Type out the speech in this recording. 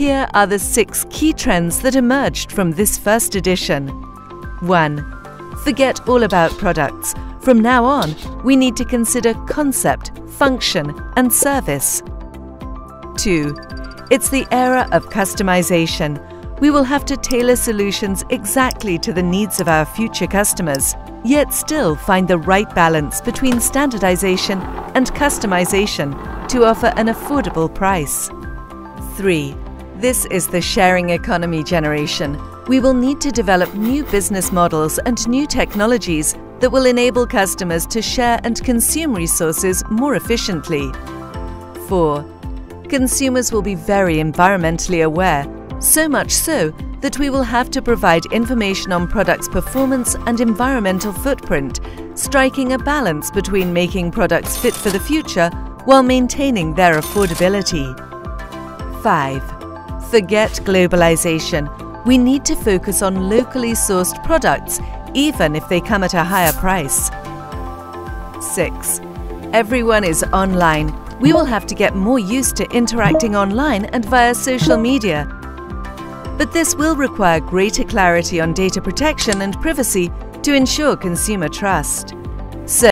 Here are the 6 key trends that emerged from this first edition. 1. Forget all about products. From now on, we need to consider concept, function, and service. 2. It's the era of customization. We will have to tailor solutions exactly to the needs of our future customers, yet still find the right balance between standardization and customization to offer an affordable price. 3. This is the sharing economy generation. We will need to develop new business models and new technologies that will enable customers to share and consume resources more efficiently. 4. Consumers will be very environmentally aware, so much so that we will have to provide information on products' performance and environmental footprint, striking a balance between making products fit for the future while maintaining their affordability. 5. Forget globalization. We need to focus on locally sourced products, even if they come at a higher price. 6. Everyone is online. We will have to get more used to interacting online and via social media. But this will require greater clarity on data protection and privacy to ensure consumer trust. So